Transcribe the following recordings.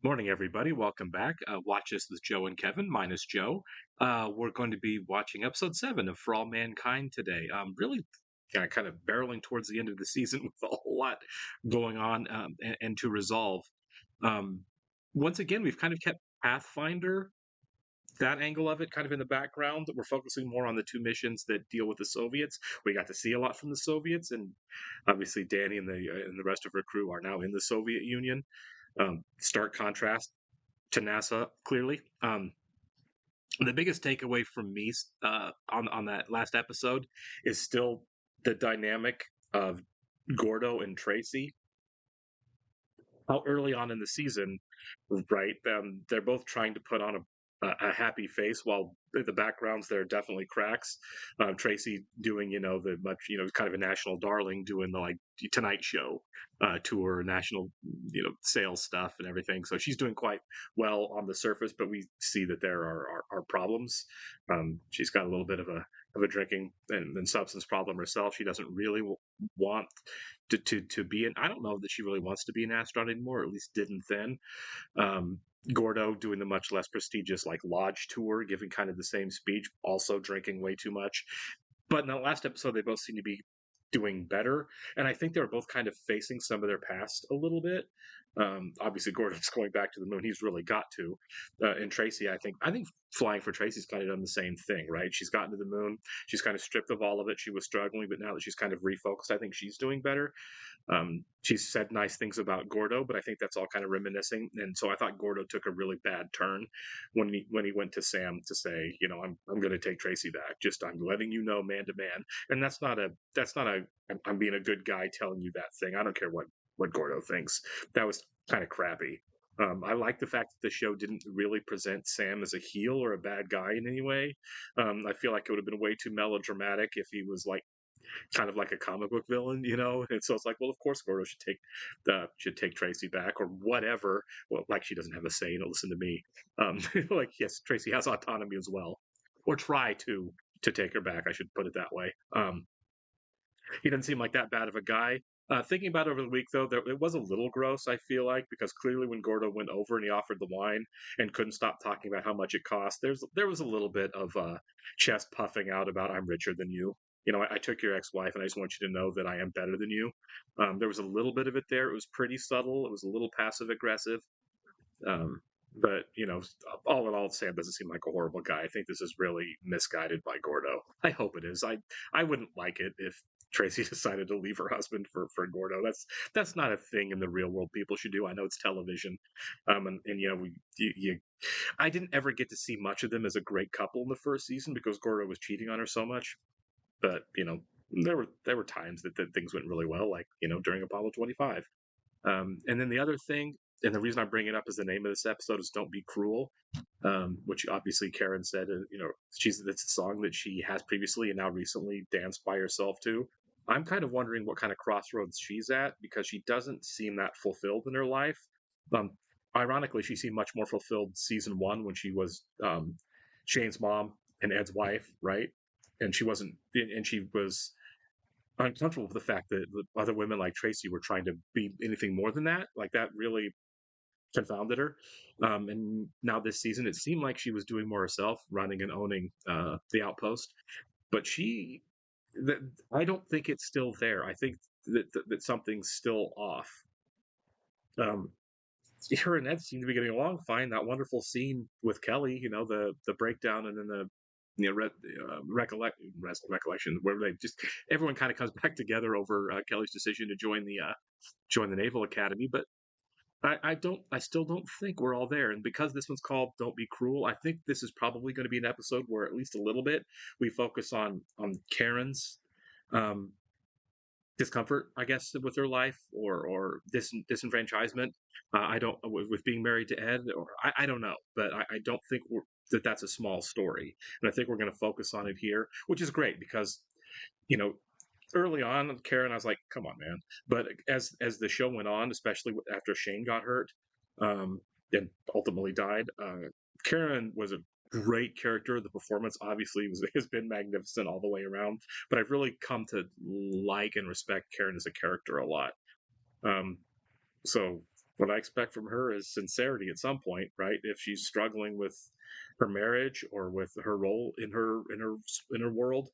Morning, everybody. Welcome back. Watch This with Joe and Kevin, minus Joe. We're going to be watching episode 7 of For All Mankind today. Really kind of barreling towards the end of the season with a whole lot going on and to resolve. Um, Once again, we've kind of kept Pathfinder, that angle of it, kind of in the background. We're focusing more on the two missions that deal with the Soviets. We got to see a lot from the Soviets, and obviously Danny and the rest of her crew are now in the Soviet Union. Stark contrast to NASA, clearly. The biggest takeaway from me on that last episode is still the dynamic of Gordo and Tracy. How early on in the season, right? They're both trying to put on a happy face while in the backgrounds there are definitely cracks. Tracy doing the much kind of a national darling doing the like Tonight Show tour, national sales stuff and everything. So she's doing quite well on the surface, but we see that there are problems. She's got a little bit of a drinking and substance problem herself. She doesn't really want to be an. I don't know that she really wants to be an astronaut anymore, or at least didn't then. Um, Gordo doing the much less prestigious like lodge tour, giving kind of the same speech, also drinking way too much. But in the last episode, they both seem to be doing better, and I think they're both kind of facing some of their past a little bit. Obviously, Gordon's going back to the moon; he's really got to. And Tracy, I think flying for Tracy's kind of done the same thing, right? She's gotten to the moon, she's kind of stripped of all of it. She was struggling, but now that she's kind of refocused, I think she's doing better. She's said nice things about Gordo, but I think that's all kind of reminiscing. And so I thought Gordo took a really bad turn when he went to Sam to say, I'm going to take Tracy back. Just I'm letting you know, man to man. And that's not a I'm being a good guy telling you that thing. I don't care what Gordo thinks. That was kind of crappy. I like the fact that the show didn't really present Sam as a heel or a bad guy in any way. I feel like it would have been way too melodramatic if he was like kind of like a comic book villain, And so it's like, well, of course Gordo should take Tracy back or whatever. Well, like she doesn't have a say, listen to me. Like yes, Tracy has autonomy as well, or try to take her back. I should put it that way. He doesn't seem like that bad of a guy. Thinking about it over the week, though, it was a little gross, I feel like, because clearly when Gordo went over and he offered the wine and couldn't stop talking about how much it cost, there was a little bit of chest puffing out about I'm richer than you. I took your ex-wife, and I just want you to know that I am better than you. There was a little bit of it there. It was pretty subtle. It was a little passive aggressive. Um, but all in all, Sam doesn't seem like a horrible guy. I think this is really misguided by Gordo. I hope it is. I wouldn't like it if Tracy decided to leave her husband for Gordo. That's not a thing in the real world people should do. I know it's television, and I didn't ever get to see much of them as a great couple in the first season because Gordo was cheating on her so much. But there were times that things went really well, like during Apollo 25. And then the other thing, and the reason I bring it up is the name of this episode is "Don't Be Cruel," which obviously Karen said, it's a song that she has previously and now recently danced by herself to. I'm kind of wondering what kind of crossroads she's at because she doesn't seem that fulfilled in her life. Um, Ironically, she seemed much more fulfilled season one when she was Shane's mom and Ed's wife, right? And she wasn't, and she was uncomfortable with the fact that other women like Tracy were trying to be anything more than that. Like that really confounded her. And now this season, it seemed like she was doing more herself, running and owning the outpost. But that I don't think it's still there. I think that something's still off. Um, her and Ed seem to be getting along fine. That wonderful scene with Kelly, the breakdown and then the recollection where they just everyone kind of comes back together over Kelly's decision to join the Naval Academy. But I still don't think we're all there. And because this one's called "Don't Be Cruel," I think this is probably going to be an episode where at least a little bit we focus on Karen's um, discomfort, I guess, with her life or disenfranchisement. I don't with being married to Ed, or I don't know, but I don't think that's a small story, and I think we're going to focus on it here, which is great because you know early on, Karen, I was like, come on, man. But as the show went on, especially after Shane got hurt and ultimately died, Karen was a great character. The performance obviously has been magnificent all the way around. But I've really come to like and respect Karen as a character a lot. Um, so What I expect from her is sincerity at some point, right? If she's struggling with her marriage or with her role in her world,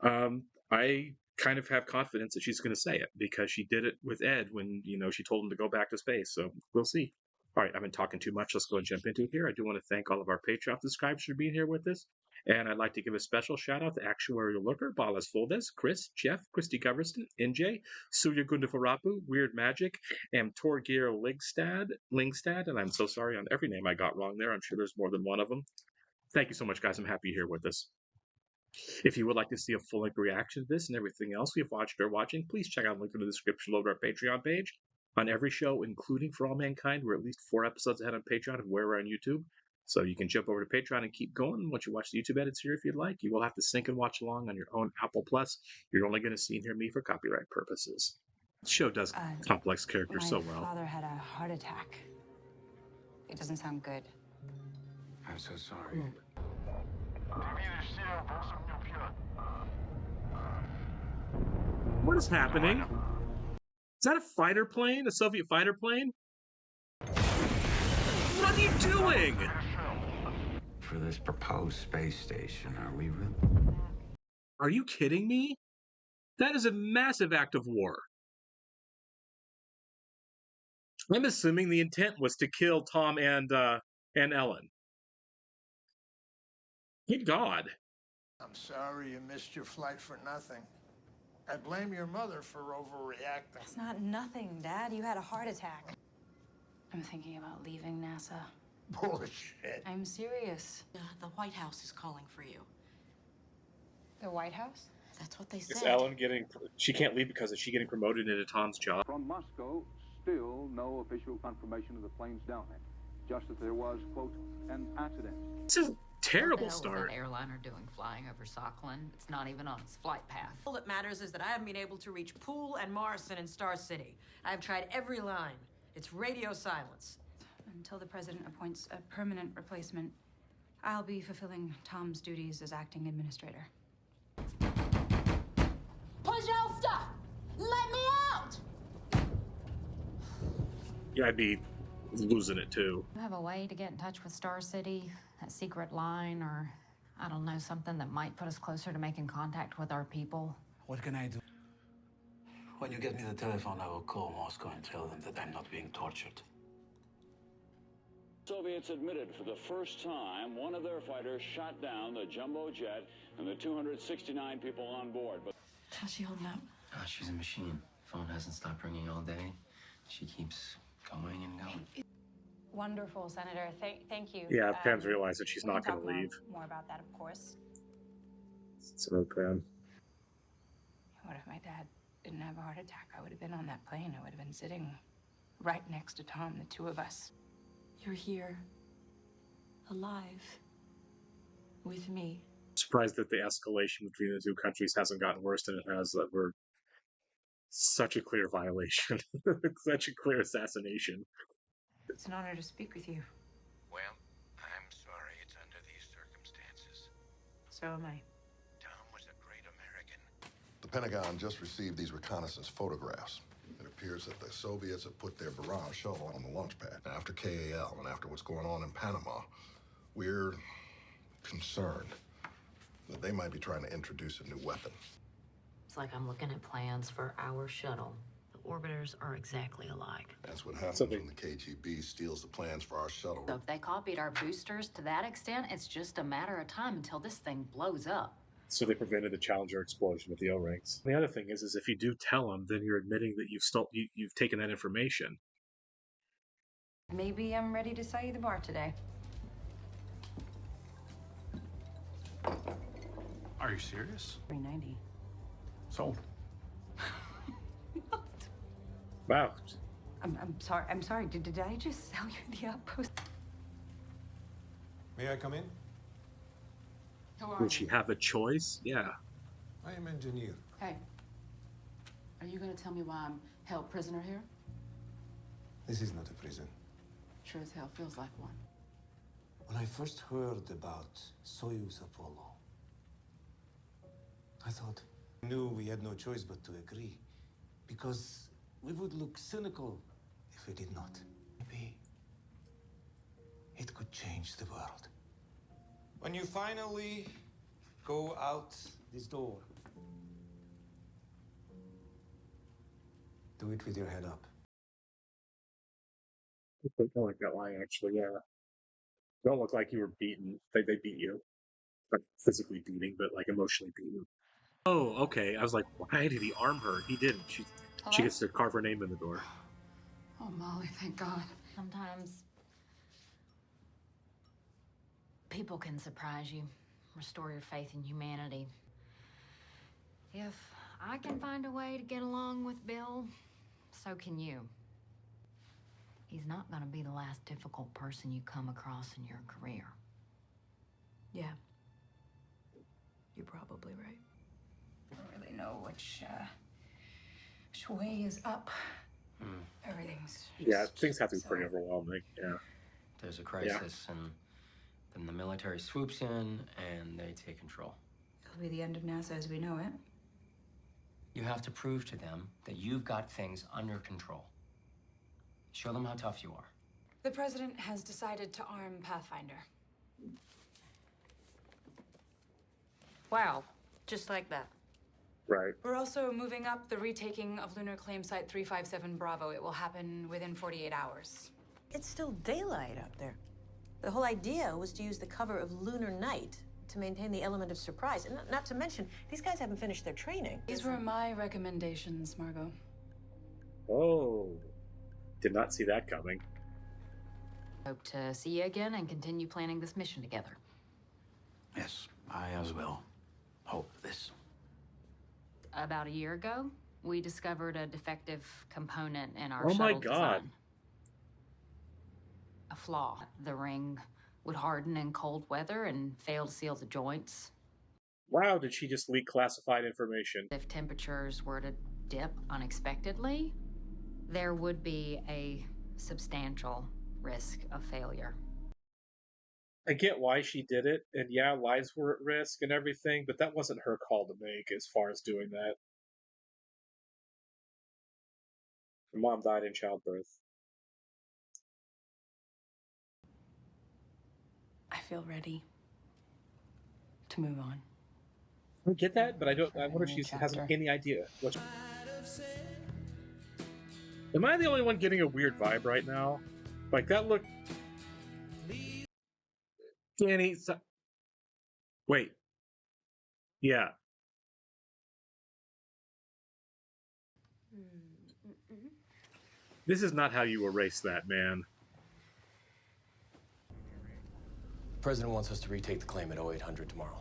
I kind of have confidence that she's going to say it because she did it with Ed when she told him to go back to space. So we'll see. All right, I've been talking too much. Let's go and jump into it here. I do want to thank all of our Patreon subscribers for being here with us. And I'd like to give a special shout out to Actuarial Looker, Balas Foldes, Chris, Jeff, Christy Goverston, NJ, Surya Gundafarapu, Weird Magic, and Torgir Lingstad, and I'm so sorry on every name I got wrong there. I'm sure there's more than one of them. Thank you so much, guys. I'm happy you're here with us. If you would like to see a full-length reaction to this and everything else we've watched or watching, please check out the link in the description below our Patreon page. On every show, including For All Mankind, we're at least 4 episodes ahead on Patreon of where we're on YouTube. So you can jump over to Patreon and keep going. Once you watch the YouTube edits here, if you'd like, you will have to sync and watch along on your own Apple Plus. You're only going to see and hear me for copyright purposes. The show does complex characters so well. My father had a heart attack. It doesn't sound good. I'm so sorry. What is happening? Is that a fighter plane? A Soviet fighter plane? What are you doing? For this proposed space station, are we really? Are you kidding me? That is a massive act of war. I'm assuming the intent was to kill Tom and Ellen. Good God. I'm sorry you missed your flight for nothing. I blame your mother for overreacting. It's not nothing, Dad. You had a heart attack. I'm thinking about leaving NASA. Bullshit. I'm serious. The White House is calling for you. The White House? That's what they Is said. Ellen she can't leave because is she getting promoted into Tom's job? From Moscow, still no official confirmation of the plane's downing. Just that there was, quote, an accident. This is a terrible What the hell is start. that airliner doing flying over Sakhalin? It's not even on its flight path. All that matters is that I haven't been able to reach Poole and Morrison in Star City. I've tried every line. It's radio silence. Until the president appoints a permanent replacement, I'll be fulfilling Tom's duties as acting administrator. Podesta! Let me out! Yeah, I'd be losing it too. You have a way to get in touch with Star City? That secret line or, I don't know, something that might put us closer to making contact with our people? What can I do? When you get me the telephone, I will call Moscow and tell them that I'm not being tortured. Soviets admitted for the first time one of their fighters shot down the jumbo jet and the 269 people on board. But How's she holding up? Oh, she's a machine. Phone hasn't stopped ringing all day. She keeps going and going. Wonderful, Senator. Thank you. Yeah, Pam's realized that she's we not can going to talk leave. more about that, of course. So, Pam. What if my dad didn't have a heart attack? I would have been on that plane. I would have been sitting right next to Tom, the two of us. You're here. Alive. With me. Surprised that the escalation between the two countries hasn't gotten worse than it has. That we're such a clear violation, such a clear assassination. It's an honor to speak with you. Well, I'm sorry it's under these circumstances. So am I. Tom was a great American. The Pentagon just received these reconnaissance photographs. It appears that the Soviets have put their Barrage shuttle on the launch pad. After KAL and after what's going on in Panama, we're concerned that they might be trying to introduce a new weapon. It's like I'm looking at plans for our shuttle. The orbiters are exactly alike. That's what happens when the KGB steals the plans for our shuttle. So if they copied our boosters to that extent, it's just a matter of time until this thing blows up. So they prevented the Challenger explosion with the O-rings. The other thing is if you do tell them, then you're admitting that you've taken that information. Maybe I'm ready to sell you the bar today. Are you serious? $390. Sold. Wow. I'm sorry. I'm sorry. Did I just sell you the outpost? May I come in? Would she have a choice? Yeah. I am engineer. Hey, are you going to tell me why I'm held prisoner here? This is not a prison. Sure as hell feels like one. When I first heard about Soyuz Apollo, I knew we had no choice but to agree, because we would look cynical if we did not. Maybe it could change the world. When you finally go out this door, Do it with your head up. I don't like that line, actually. Yeah, don't look like you were beaten. They beat you, not physically beating, but like emotionally beaten. Oh, okay. I was like, why did he arm her? He didn't. She gets to carve her name in the door. Oh, Molly, thank God. Sometimes people can surprise you, restore your faith in humanity. If I can find a way to get along with Bill, so can you. He's not going to be the last difficult person you come across in your career. Yeah. You're probably right. I don't really know which way is up. Everything's Yeah, things have to be pretty overwhelming. Yeah. There's a crisis, and then the military swoops in and they take control. It'll be the end of NASA as we know it. You have to prove to them that you've got things under control. Show them how tough you are. The president has decided to arm Pathfinder. Wow, just like that. Right. We're also moving up the retaking of Lunar Claim Site 357 Bravo. It will happen within 48 hours. It's still daylight up there. The whole idea was to use the cover of lunar night to maintain the element of surprise. And not to mention, these guys haven't finished their training. These were my recommendations, Margot. Oh, did not see that coming. Hope to see you again and continue planning this mission together. Yes, I as well hope this. About a year ago, we discovered a defective component in our Oh my shuttle God. design. A flaw. The ring would harden in cold weather and fail to seal the joints. Wow, did she just leak classified information? If temperatures were to dip unexpectedly, there would be a substantial risk of failure. I get why she did it, and yeah, lives were at risk and everything, but that wasn't her call to make as far as doing that. Her mom died in childbirth. I feel ready to move on. I get that, but I wonder if she hasn't any idea what. Am I the only one getting a weird vibe right now? Like that look. Danny. Wait. Yeah. This is not how you erase that, man. The president wants us to retake the claim at 0800 tomorrow.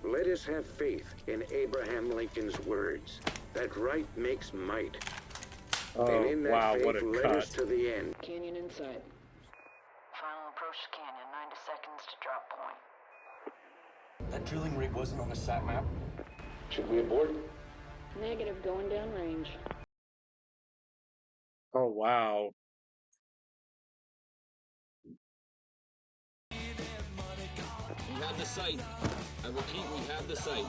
Let us have faith in Abraham Lincoln's words, that right makes might. Oh, and in that wow, faith, what a let cut. us to the end. Canyon inside. Final approach to canyon, 90 seconds to drop point. That drilling rig wasn't on the sat map. Should we abort? Negative, going downrange. Oh, wow. We have the site. I repeat, we have the site.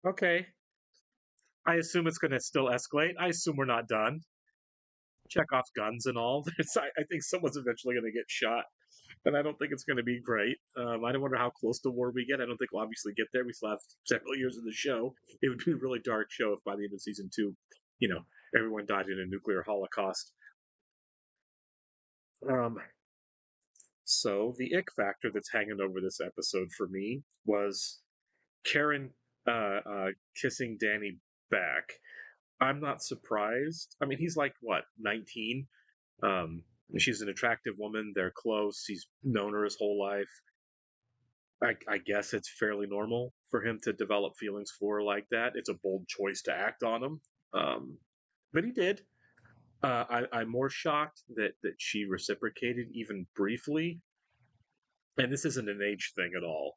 Okay. I assume it's going to still escalate. I assume we're not done. Check off guns and all. I think someone's eventually going to get shot, and I don't think it's going to be great. I don't wonder how close to war we get. I don't think we'll obviously get there. We still have several years of the show. It would be a really dark show if by the end of season 2, everyone died in a nuclear holocaust. So the ick factor that's hanging over this episode for me was Karen kissing Danny back. I'm not surprised. I mean, he's like, what, 19? She's an attractive woman. They're close. He's known her his whole life. I guess it's fairly normal for him to develop feelings for her like that. It's a bold choice to act on him. But he did. I'm more shocked that she reciprocated even briefly. And this isn't an age thing at all.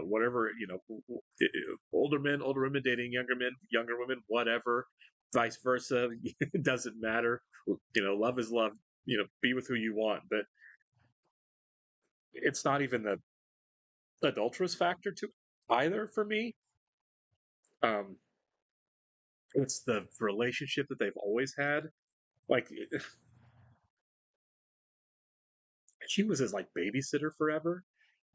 Whatever, older women dating younger men, younger women, whatever, vice versa. It doesn't matter. Love is love. Be with who you want. But it's not even the adulterous factor to either for me. It's the relationship that they've always had. Like, she was his like babysitter forever.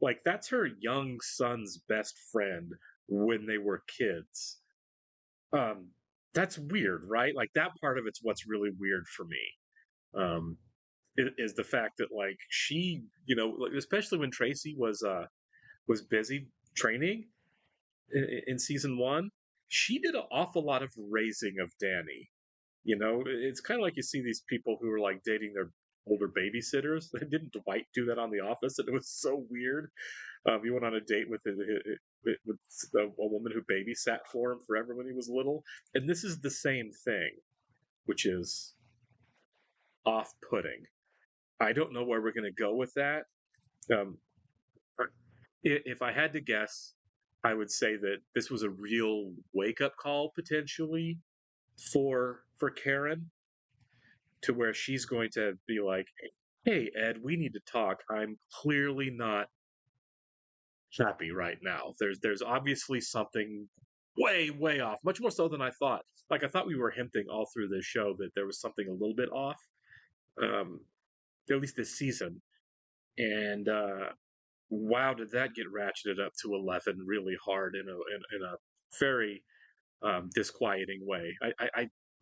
Like, that's her young son's best friend when they were kids. Um, that's weird, right? Like, that part of it's what's really weird for me. Um, is the fact that like she, like, especially when Tracy was busy training in season one, she did an awful lot of raising of Danny. It's kind of like you see these people who are like dating their older babysitters. Didn't Dwight do that on The Office? And it was so weird. He went on a date with a woman who babysat for him forever when he was little. And this is the same thing, which is off-putting. I don't know where we're going to go with that. Um, if I had to guess, I would say that this was a real wake-up call potentially for Karen, to where she's going to be like, "Hey, Ed, we need to talk. I'm clearly not happy right now. There's obviously something way off, much more so than I thought. Like, I thought we were hinting all through this show that there was something a little bit off, um, at least this season. And wow, did that get ratcheted up to 11 really hard in a very disquieting way.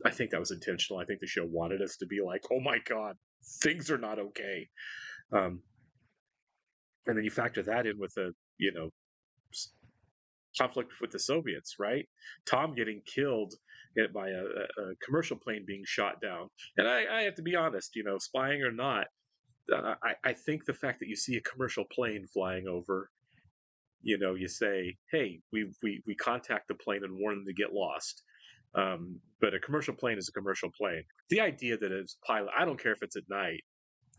I think that was intentional. I think the show wanted us to be like, oh my god, things are not okay. Um, and then you factor that in with the conflict with the Soviets, right? Tom getting killed by a commercial plane being shot down. And I have to be honest, spying or not, I think the fact that you see a commercial plane flying over, you say, hey, we contact the plane and warn them to get lost. But a commercial plane is a commercial plane. The idea that it's pilot, I don't care if it's at night,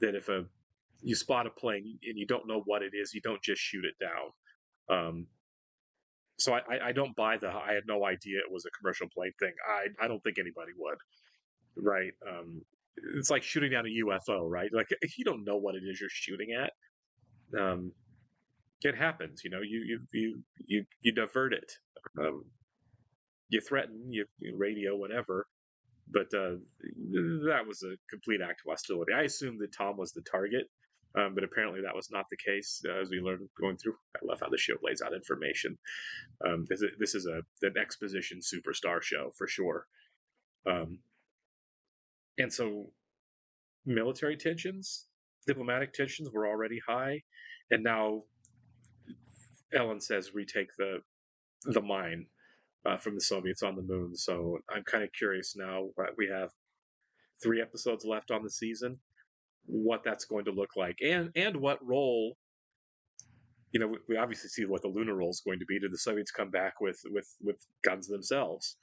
that if you spot a plane and you don't know what it is, you don't just shoot it down. So I don't buy I had no idea it was a commercial plane thing. I don't think anybody would, right? It's like shooting down a UFO, right? Like, if you don't know what it is you're shooting at, it happens. You divert it. You threaten, you radio, whatever. But that was a complete act of hostility. I assumed that Tom was the target, but apparently that was not the case. As we learned going through, I love how the show lays out information. This is an exposition superstar show for sure. And so military tensions, diplomatic tensions were already high, and now Ellen says retake the mine from the Soviets on the moon. So I'm kind of curious now. We have 3 episodes left on the season, what that's going to look like, and what role. We obviously see what the lunar role is going to be. Do the Soviets come back with guns themselves?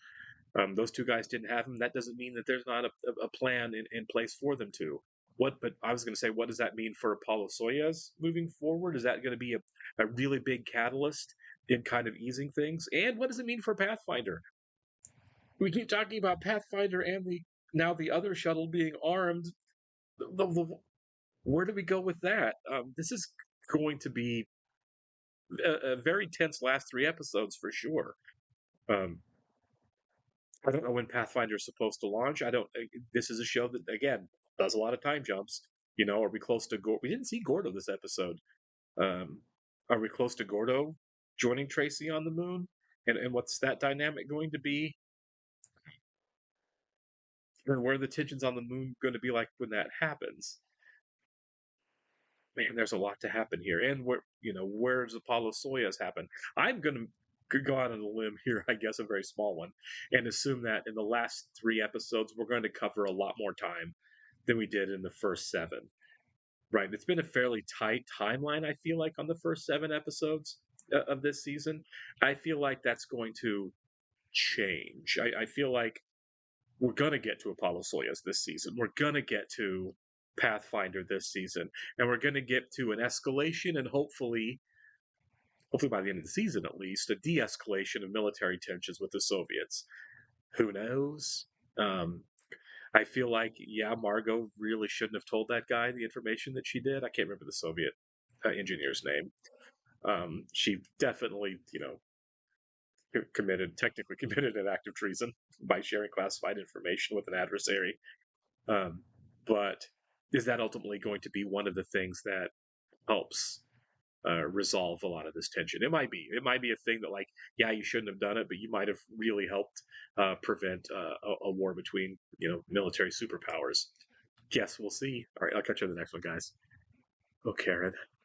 Those two guys didn't have them. That doesn't mean that there's not a plan in place for them to. But I was going to say, what does that mean for Apollo Soyuz moving forward? Is that going to be a really big catalyst in kind of easing things? And what does it mean for Pathfinder? We keep talking about Pathfinder and now the other shuttle being armed. Where do we go with that? This is going to be a very tense last 3 episodes for sure. I don't know when Pathfinder is supposed to launch. I don't. This is a show that again does a lot of time jumps. Are we close to Gordo? We didn't see Gordo this episode. Are we close to Gordo joining Tracy on the moon? And what's that dynamic going to be? And where are the tensions on the moon going to be like when that happens? Man, there's a lot to happen here. And where's Apollo Soyuz happen? I'm going to go out on a limb here, I guess a very small one, and assume that in the last 3 episodes, we're going to cover a lot more time than we did in the first 7. Right. It's been a fairly tight timeline, I feel like, on the first 7 episodes of this season. I feel like that's going to change. I feel like we're going to get to Apollo Soyuz this season. We're going to get to Pathfinder this season, and we're going to get to an escalation and hopefully by the end of the season at least, a de-escalation of military tensions with the Soviets. Who knows? I feel like, Margot really shouldn't have told that guy the information that she did. I can't remember the Soviet engineer's name. She definitely, technically committed an act of treason by sharing classified information with an adversary. But is that ultimately going to be one of the things that helps resolve a lot of this tension? It might be. It might be a thing that, like, yeah, you shouldn't have done it, but you might have really helped prevent a war between military superpowers. Guess we'll see. All right, I'll catch you on the next one, guys. Oh, Karen.